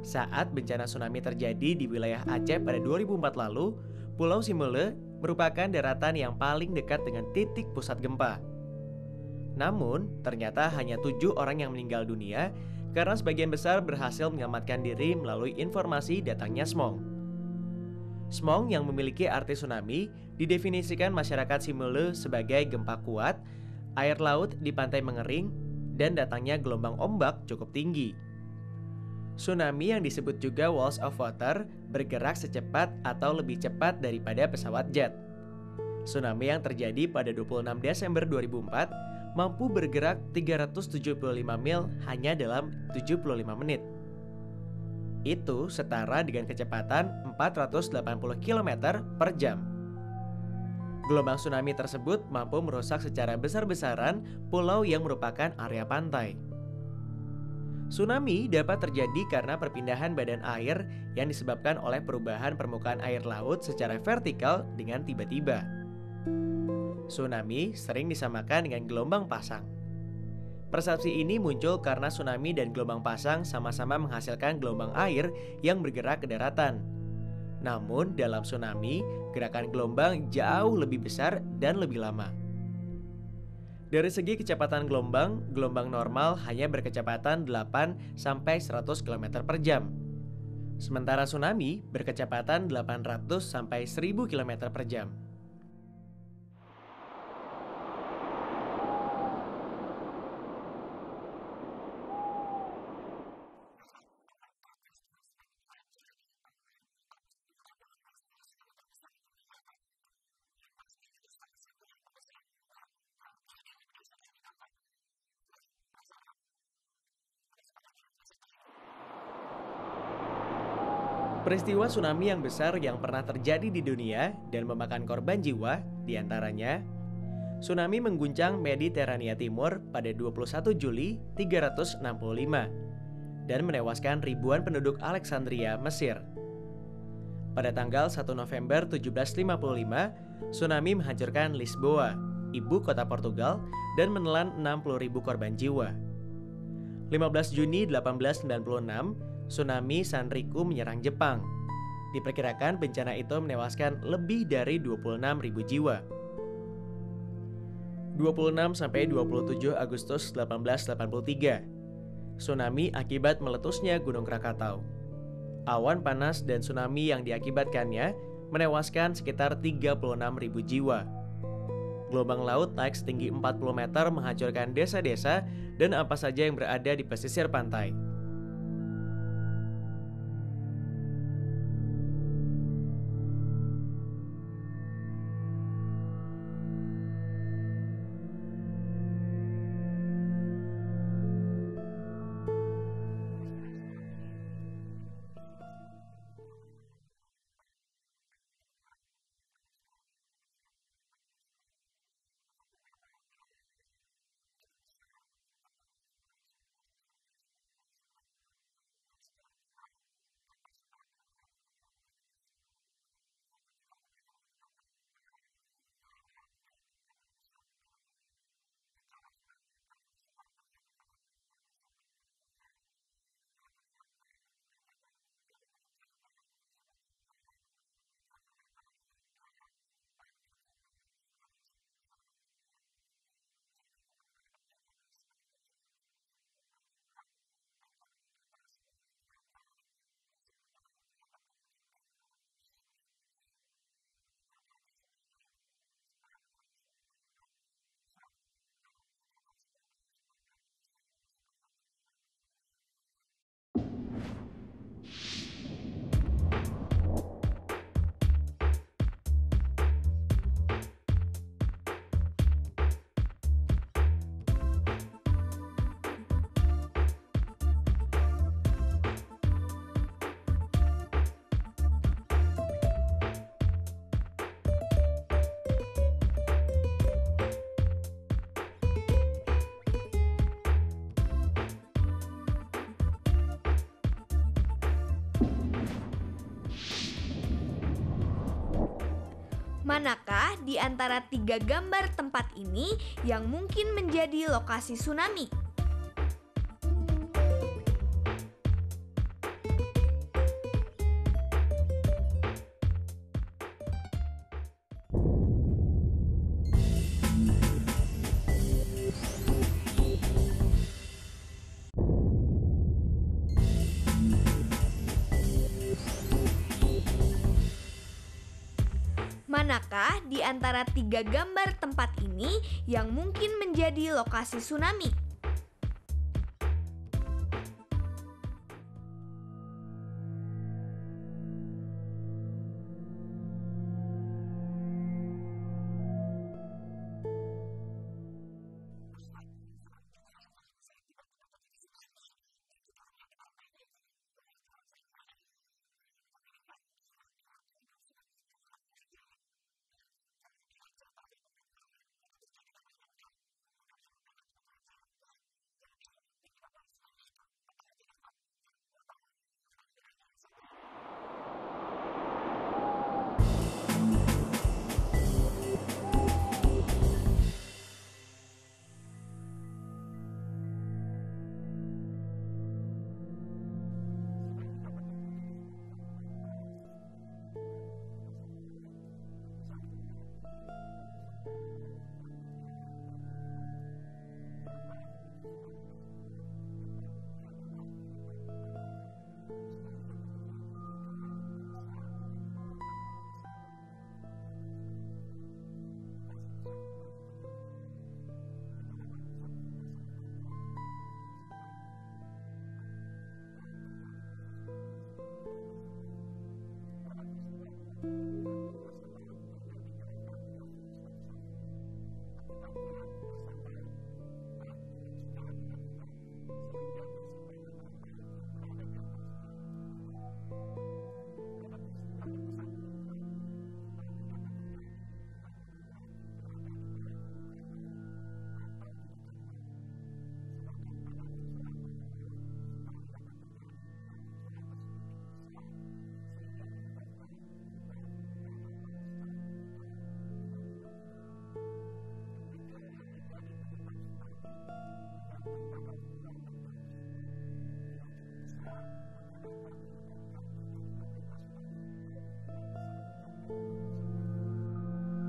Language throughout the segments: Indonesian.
Saat bencana tsunami terjadi di wilayah Aceh pada 2004 lalu, Pulau Simele merupakan daratan yang paling dekat dengan titik pusat gempa. Namun, ternyata hanya 7 orang yang meninggal dunia karena sebagian besar berhasil menyelamatkan diri melalui informasi datangnya smog. Smog yang memiliki arti tsunami didefinisikan masyarakat Simele sebagai gempa kuat, air laut di pantai mengering, dan datangnya gelombang ombak cukup tinggi. Tsunami yang disebut juga walls of water bergerak secepat atau lebih cepat daripada pesawat jet. Tsunami yang terjadi pada 26 Desember 2004 mampu bergerak 375 mil hanya dalam 75 menit. Itu setara dengan kecepatan 480 km per jam. Gelombang tsunami tersebut mampu merusak secara besar-besaran pulau yang merupakan area pantai. Tsunami dapat terjadi karena perpindahan badan air yang disebabkan oleh perubahan permukaan air laut secara vertikal dengan tiba-tiba. Tsunami sering disamakan dengan gelombang pasang. Persepsi ini muncul karena tsunami dan gelombang pasang sama-sama menghasilkan gelombang air yang bergerak ke daratan. Namun, dalam tsunami, gerakan gelombang jauh lebih besar dan lebih lama. Dari segi kecepatan gelombang, gelombang normal hanya berkecepatan 8-100 km per jam. Sementara tsunami berkecepatan 800-1000 km per jam. Peristiwa tsunami yang besar yang pernah terjadi di dunia dan memakan korban jiwa, diantaranya tsunami mengguncang Mediterania Timur pada 21 Juli 365 dan menewaskan ribuan penduduk Alexandria, Mesir. Pada tanggal 1 November 1755, tsunami menghancurkan Lisboa, ibu kota Portugal, dan menelan 60.000 korban jiwa. 15 Juni 1896, tsunami Sanriku menyerang Jepang. Diperkirakan bencana itu menewaskan lebih dari 26.000 jiwa. 26 sampai 27 Agustus 1883. Tsunami akibat meletusnya Gunung Krakatau. Awan panas dan tsunami yang diakibatkannya menewaskan sekitar 36.000 jiwa. Gelombang laut naik setinggi 40 meter menghancurkan desa-desa dan apa saja yang berada di pesisir pantai. Manakah di antara tiga gambar tempat ini yang mungkin menjadi lokasi tsunami? Manakah di antara tiga gambar tempat ini yang mungkin menjadi lokasi tsunami?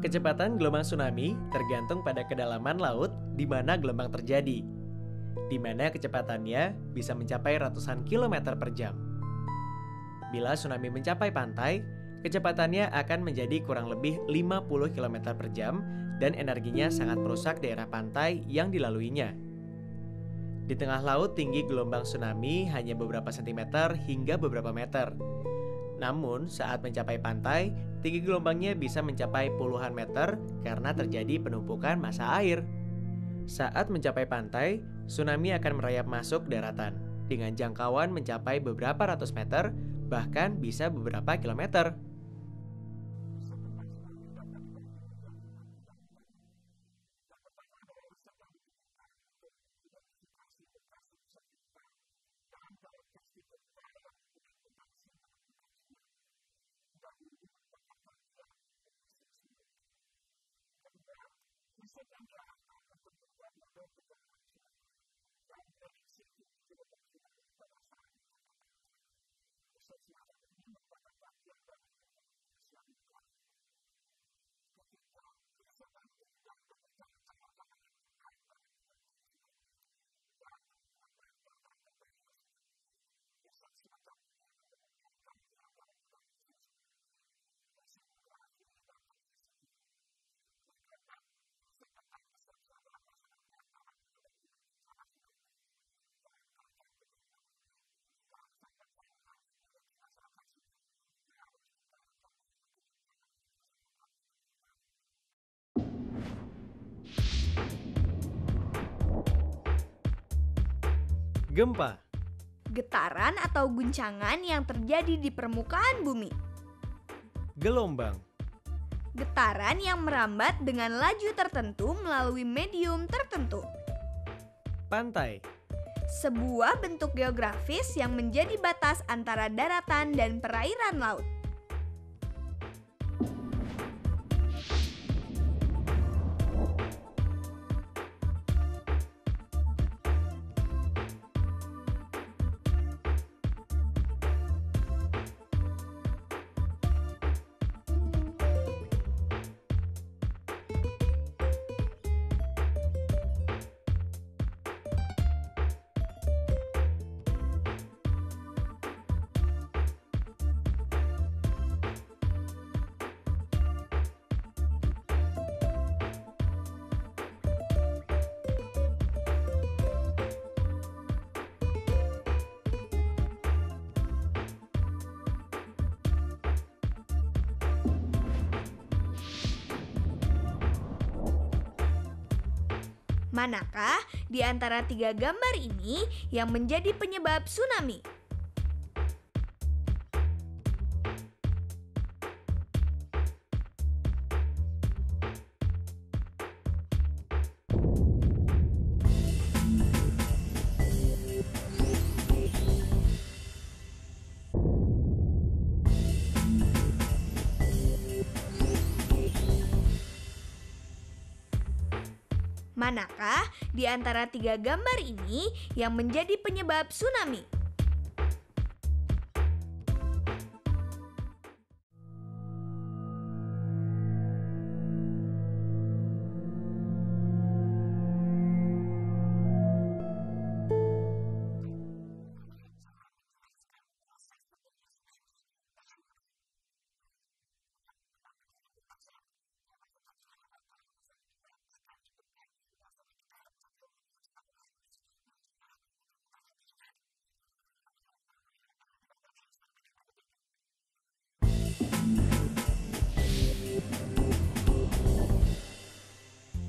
Kecepatan gelombang tsunami tergantung pada kedalaman laut di mana gelombang terjadi, di mana kecepatannya bisa mencapai ratusan kilometer per jam. Bila tsunami mencapai pantai, kecepatannya akan menjadi kurang lebih 50 km per jam dan energinya sangat merusak daerah pantai yang dilaluinya. Di tengah laut, tinggi gelombang tsunami hanya beberapa sentimeter hingga beberapa meter. Namun, saat mencapai pantai, tinggi gelombangnya bisa mencapai puluhan meter karena terjadi penumpukan massa air. Saat mencapai pantai, tsunami akan merayap masuk daratan dengan jangkauan mencapai beberapa ratus meter, bahkan bisa beberapa kilometer. Gempa. Getaran atau guncangan yang terjadi di permukaan bumi. Gelombang. Getaran yang merambat dengan laju tertentu melalui medium tertentu. Pantai. Sebuah bentuk geografis yang menjadi batas antara daratan dan perairan laut. Manakah di antara tiga gambar ini yang menjadi penyebab tsunami? Manakah di antara tiga gambar ini yang menjadi penyebab tsunami?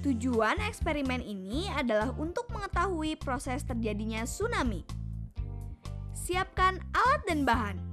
Tujuan eksperimen ini adalah untuk mengetahui proses terjadinya tsunami. Siapkan alat dan bahan.